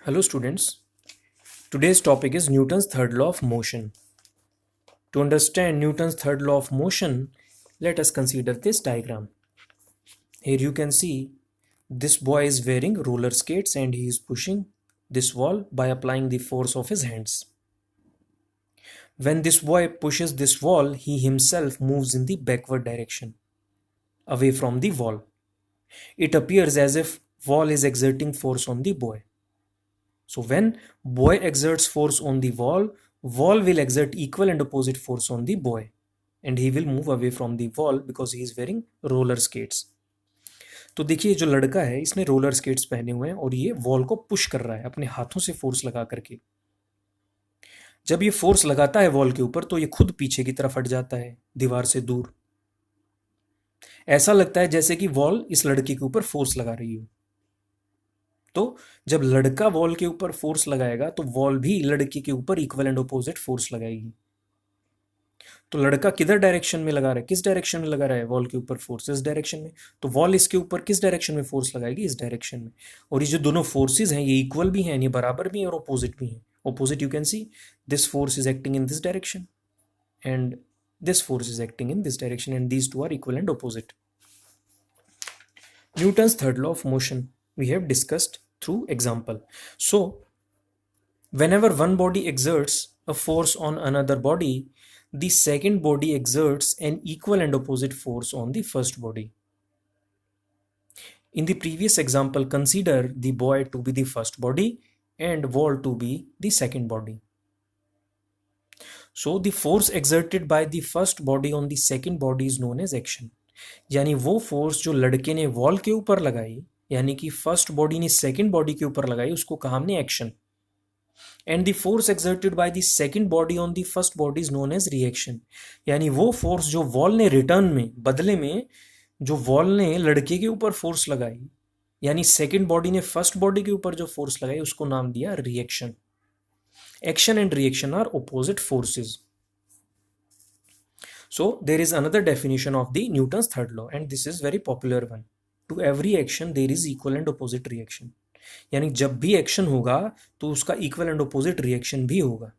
Hello students, today's topic is Newton's third law of motion. To understand Newton's third law of motion, let us consider this diagram. Here you can see this boy is wearing roller skates and he is pushing this wall by applying the force of his hands. When this boy pushes this wall, he himself moves in the backward direction, away from the wall. It appears as if wall is exerting force on the boy. So when boy exerts force on the wall will exert equal and opposite force on the boy and he will move away from the wall because he is wearing roller skates. तो देखिए जो लड़का है इसने roller skates पहने हुए हैं और ये वॉल को पुश कर रहा है अपने हाथों से फोर्स लगा करके। जब ये फोर्स लगाता है वॉल के ऊपर तो ये खुद पीछे की तरफ हट जाता है दीवार से दूर। ऐसा लगता है जैसे कि वॉल इस लड़के के ऊपर फोर्स लगा रही हो। तो जब लड़का वॉल के ऊपर फोर्स लगाएगा तो वॉल भी लड़के के ऊपर इक्वल एंड ऑपोजिट फोर्स लगाएगी। तो लड़का किधर डायरेक्शन में लगा रहा है, किस डायरेक्शन में लगा रहा है वॉल के ऊपर फोर्स, इस डायरेक्शन में। तो वॉल इसके ऊपर किस डायरेक्शन में फोर्स लगाएगी, इस डायरेक्शन में। और ये जो दोनों फोर्सेज हैं ये इक्वल भी हैं, ये बराबर भी हैं और ऑपोजिट भी हैं। Opposite you can see this force is acting in this direction and this force is acting in this direction and these two are equal and opposite. Newton's third law of motion we have discussed through example. So whenever one body exerts a force on another body, the second body exerts an equal and opposite force on the first body. In the previous example, consider the boy to be the first body and wall to be the second body. So the force exerted by the first body on the second body is known as action. यानी वो force जो लड़के ने wall के ऊपर लगाई, यानी कि फर्स्ट बॉडी ने सेकंड बॉडी के ऊपर लगाई, उसको कहा हमने action. And the force exerted by the second body on the first body is known as reaction. यानी वो फोर्स जो वॉल ने रिटर्न में, बदले में जो वॉल ने लड़के के ऊपर फोर्स लगाई, यानी सेकंड बॉडी ने फर्स्ट बॉडी के ऊपर जो फोर्स लगाई उसको नाम दिया reaction. Action and reaction are opposite forces. So there is another definition of the Newton's third law and this is very popular one. To every action there is equal and opposite reaction. यानी जब भी action होगा तो उसका equal and opposite reaction भी होगा।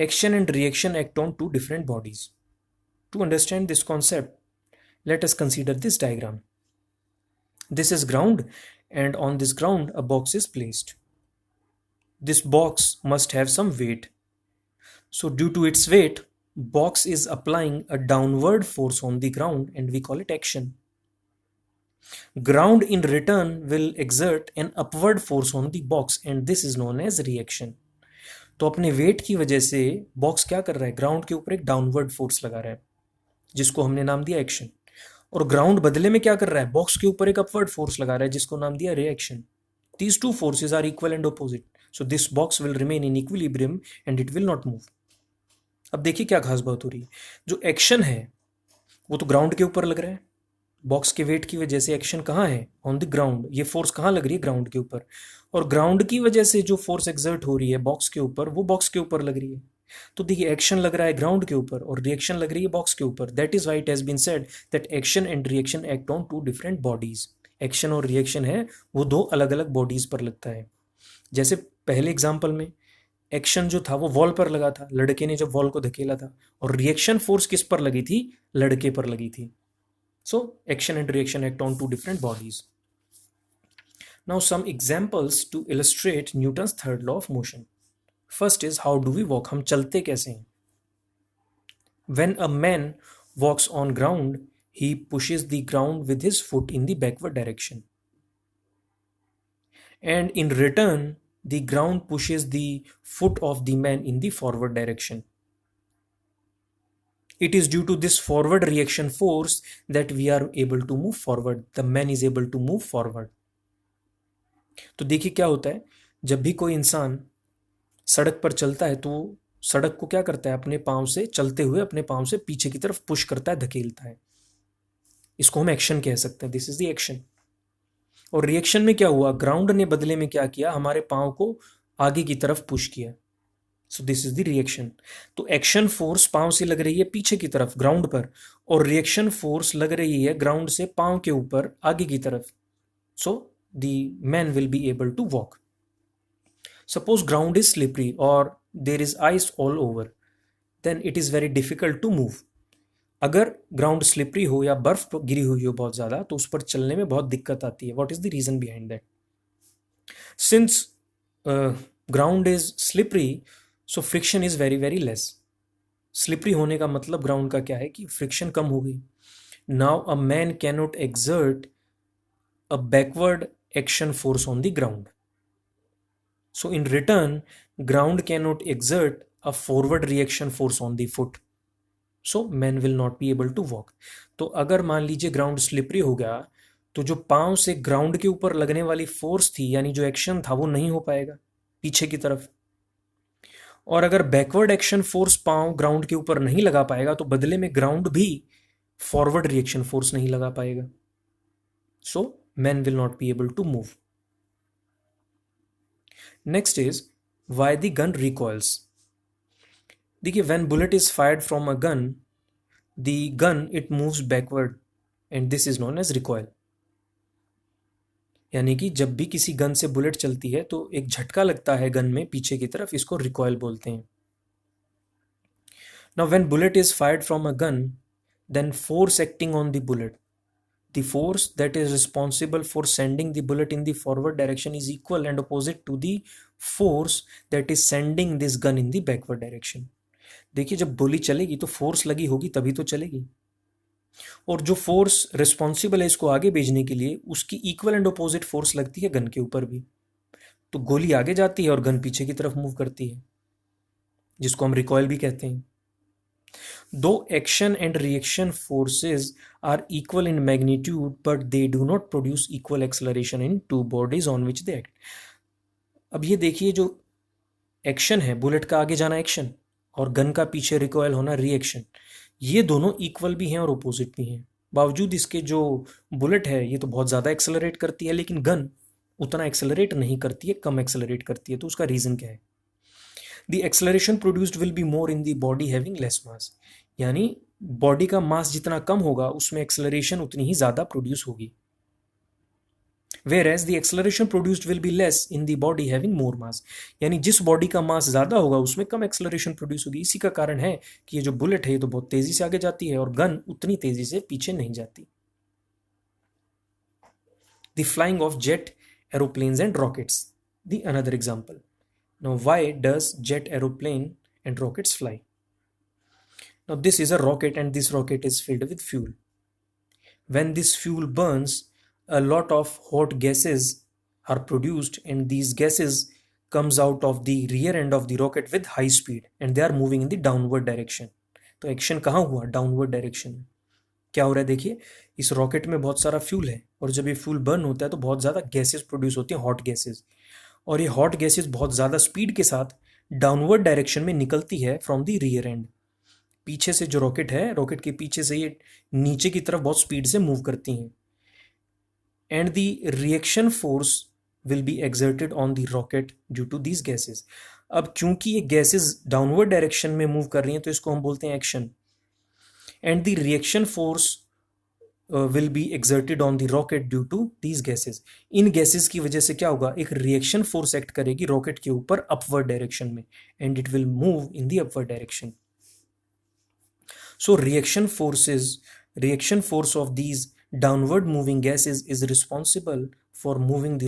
Action and reaction act on two different bodies. To understand this concept let us consider this diagram. This is ground and on this ground a box is placed. This box must have some weight. So due to its weight, box is applying a downward force on the ground and we call it action. Ground in return will exert an upward force on the box and this is known as reaction. तो अपने wait की वजह से box क्या कर रहा है, ground के ऊपर एक डाउनवर्ड फोर्स लगा रहा है जिसको हमने नाम दिया एक्शन। और ग्राउंड बदले में क्या कर रहा है, बॉक्स के ऊपर एक अपवर्ड फोर्स लगा रहा है जिसको नाम दिया reaction. These two forces are equal and opposite. So this box will remain in equilibrium and it will not move. अब देखिए क्या खास बात हो रही है, जो एक्शन है वो तो ग्राउंड के ऊपर लग रहा है, बॉक्स के वेट की वजह से एक्शन कहाँ है, ऑन द ग्राउंड। ये फोर्स कहाँ लग रही है, ग्राउंड के ऊपर। और ग्राउंड की वजह से जो फोर्स एक्सर्ट हो रही है बॉक्स के ऊपर वो बॉक्स के ऊपर लग रही है। तो देखिए एक्शन लग रहा है ग्राउंड के ऊपर और रिएक्शन लग रही है बॉक्स के ऊपर। That is why it has been said that action and reaction act on two different bodies. Action और रिएक्शन है वो दो अलग अलग बॉडीज पर लगता है। जैसे पहले एग्जाम्पल में एक्शन जो था वो वॉल पर लगा था, लड़के ने जब वॉल को धकेला था, और रिएक्शन फोर्स किस पर लगी थी, लड़के पर लगी थी। So action and reaction act on two different bodies. Now some examples to illustrate Newton's third law of motion. First is how do we walk, हम चलते कैसे हैं। When a man walks on ground he pushes the ground with his foot in the backward direction and in return the ground pushes the foot of the man in the forward direction. It is due to this forward reaction force that we are able to move forward, the man is able to move forward. तो देखिए क्या होता है, जब भी कोई इंसान सड़क पर चलता है तो सड़क को क्या करता है, अपने पांव से चलते हुए अपने पांव से पीछे की तरफ पुश करता है, धकेलता है। इसको हम एक्शन कह सकते हैं, दिस इज द एक्शन। और रिएक्शन में क्या हुआ, ग्राउंड ने बदले में क्या किया, हमारे पांव को आगे की तरफ पुश किया। So this is the reaction. तो एक्शन फोर्स पांव से लग रही है पीछे की तरफ ग्राउंड पर और रिएक्शन फोर्स लग रही है ग्राउंड से पांव के ऊपर आगे की तरफ। So the man will be able to walk. Suppose ground is slippery or there is ice all over, then it is very difficult to move. अगर ग्राउंड स्लिपरी हो या बर्फ गिरी हुई हो बहुत ज़्यादा तो उस पर चलने में बहुत दिक्कत आती है. What is the reason behind that? Since ground is slippery, so friction is very very less. Slippery होने का मतलब ग्राउंड का क्या है कि फ्रिक्शन कम हो गई. Now a man cannot exert a backward action force on the ground. So in return, ground cannot exert a forward reaction force on the foot. So man will not be able to walk. तो अगर मान लीजिए ground slippery हो गया तो जो पांव से ग्राउंड के ऊपर लगने वाली फोर्स थी यानी जो एक्शन था वो नहीं हो पाएगा पीछे की तरफ. और अगर बैकवर्ड एक्शन फोर्स पांव ग्राउंड के ऊपर नहीं लगा पाएगा तो बदले में ग्राउंड भी फॉरवर्ड रिएक्शन फोर्स नहीं लगा पाएगा. So man will not be able to move. Next is why the gun recoils. देखिए when bullet is fired from a gun, the gun it moves backward and this is known as recoil. यानी कि जब भी किसी gun से bullet चलती है तो एक झटका लगता है गन में पीछे की तरफ, इसको रिकॉयल बोलते हैं. Now when bullet is fired from a gun, then force acting on the bullet, the force that is responsible for sending the bullet in the forward direction is equal and opposite to the force that is sending this gun in the backward direction. देखिए जब गोली चलेगी तो force लगी होगी तभी तो चलेगी, और जो फोर्स रिस्पॉन्सिबल है इसको आगे भेजने के लिए उसकी इक्वल एंड अपोजिट फोर्स लगती है गन के ऊपर भी. तो गोली आगे जाती है और गन पीछे की तरफ मूव करती है, जिसको हम रिकॉयल भी कहते हैं. Though action and reaction forces are equal in magnitude, but they do not produce equal acceleration in two bodies on which they act. अब ये देखिए जो एक्शन है, बुलेट का आगे जाना एक्शन और गन का पीछे रिकॉयल होना रिएक्शन, ये दोनों इक्वल भी हैं और अपोजिट भी हैं. बावजूद इसके जो बुलेट है ये तो बहुत ज़्यादा एक्सेलरेट करती है लेकिन गन उतना एक्सेलरेट नहीं करती है, कम एक्सेलरेट करती है. तो उसका रीज़न क्या है? The acceleration produced will be more in the body having less mass. यानी बॉडी का मास जितना कम होगा उसमें एक्सेलरेशन उतनी ही ज़्यादा प्रोड्यूस होगी. Whereas the acceleration produced will be less in the body having more mass. यानी जिस बॉडी का मास ज़्यादा होगा उसमें कम एक्सेलरेशन प्रोड्यूस होगी. इसी का कारण है कि ये जो बुलेट है ये तो बहुत तेज़ी से आगे जाती है और गन उतनी तेज़ी से पीछे नहीं जाती. The flying of jet aeroplanes and rockets. The another example. Now, why does jet aeroplane and rockets fly? Now, this is a rocket and this rocket is filled with fuel. When this fuel burns, a lot of hot gases are produced and these gases comes out of the rear end of the rocket with high speed and they are moving in the downward direction. तो action कहाँ हुआ? Downward direction में. क्या हो रहा है देखिए, इस रॉकेट में बहुत सारा फ्यूल है और जब ये फ्यूल बर्न होता है तो बहुत ज़्यादा गैसेस प्रोड्यूस होती हैं, हॉट गैसेस, और ये हॉट गैसेस बहुत ज़्यादा स्पीड के साथ डाउनवर्ड डायरेक्शन में निकलती है फ्रॉम द रियर एंड. पीछे से जो रॉकेट है, रॉकेट के पीछे से ये नीचे की तरफ बहुत स्पीड से मूव करती हैं. And the reaction force will be exerted on the rocket due to these gases. अब चूंकि ये गैसेस डाउनवर्ड डायरेक्शन में मूव कर रही हैं तो इसको हम बोलते हैं action. And the reaction force will be exerted on the rocket due to these gases. इन गैसेज की वजह से क्या होगा? एक रिएक्शन फोर्स एक्ट करेगी रॉकेट के ऊपर अपवर्ड डायरेक्शन में and it will move in the upward direction. So reaction force of these downward moving gases is responsible for moving the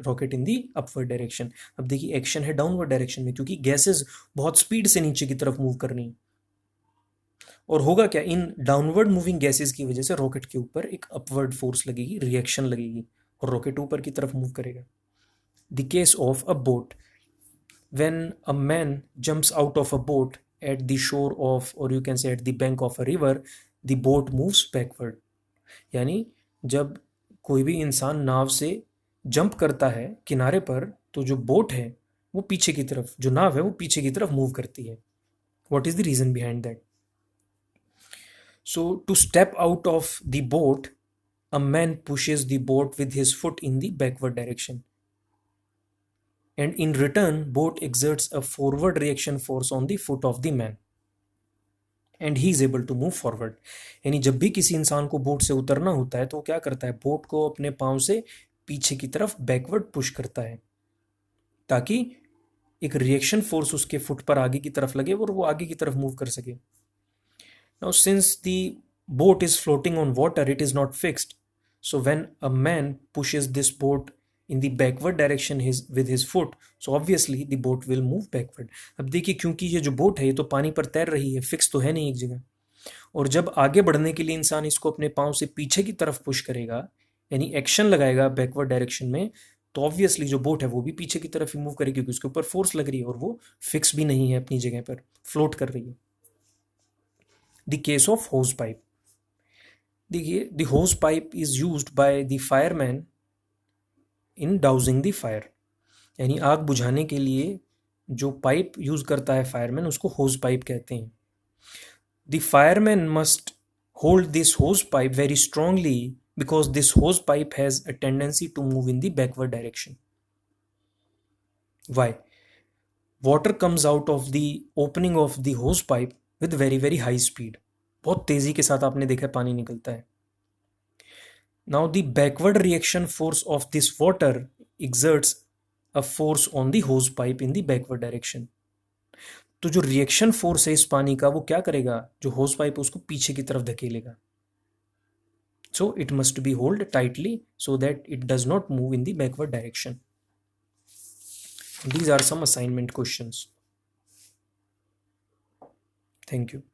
rocket in the upward direction. अब देखिए action है downward direction में क्योंकि gases बहुत speed से नीचे की तरफ मूव कर रही हैं. और होगा क्या? इन डाउनवर्ड मूविंग गैसेस की वजह से रॉकेट के ऊपर एक अपवर्ड फोर्स लगेगी, रिएक्शन लगेगी और रॉकेट ऊपर की तरफ मूव करेगा. The case of a boat. When a man jumps out of a boat at the shore off, और you can say at the bank of a river, the boat moves backward. यानी जब कोई भी इंसान नाव से jump करता है किनारे पर तो जो बोट है वो पीछे की तरफ, जो नाव है वो पीछे की तरफ मूव करती है. What is the reason behind that? So to step out of the boat, a man pushes the boat with his foot in the backward direction. And in return, boat exerts a forward reaction force on the foot of the man. And he is able to move forward. यानी जब भी किसी इंसान को boat से उतरना होता है तो क्या करता है? बोट को अपने पाँव से पीछे की तरफ बैकवर्ड पुश करता है ताकि एक रिएक्शन फोर्स उसके फुट पर आगे की तरफ लगे और वो आगे की तरफ मूव कर सके. Now since the boat is floating on water, it is not fixed. So when a man pushes this boat in the backward direction with his foot, so obviously the boat will move backward. अब देखिए, क्योंकि ये जो boat है ये तो पानी पर तैर रही है, फिक्स तो है नहीं एक जगह, और जब आगे बढ़ने के लिए इंसान इसको अपने पाँव से पीछे की तरफ पुश करेगा, यानी एक्शन लगाएगा बैकवर्ड डायरेक्शन में, तो ऑब्वियसली जो बोट है वो भी पीछे की तरफ ही मूव करेगी, क्योंकि उसके ऊपर फोर्स लग रही है और वो फिक्स भी नहीं है अपनी जगह पर, फ्लोट कर रही है. The case of hose pipe. देखिए, the hose pipe is used by the fireman in dousing the fire, यानी आग बुझाने के लिए जो पाइप यूज करता है फायरमैन, उसको होज पाइप कहते हैं. The fireman must hold this hose pipe very strongly because this hose pipe has a tendency to move in the backward direction. Why? Water comes out of the opening of the hose pipe with very very high speed. बहुत तेजी के साथ आपने देखा पानी निकलता है. Now the backward reaction force of this water exerts a force on the hose pipe in the backward direction. तो जो रिएक्शन फोर्स है इस पानी का, वो क्या करेगा, जो होस पाइप है उसको पीछे की तरफ धकेलेगा. So it must be hold tightly so that it does not move in the backward direction. These are some assignment questions. Thank you.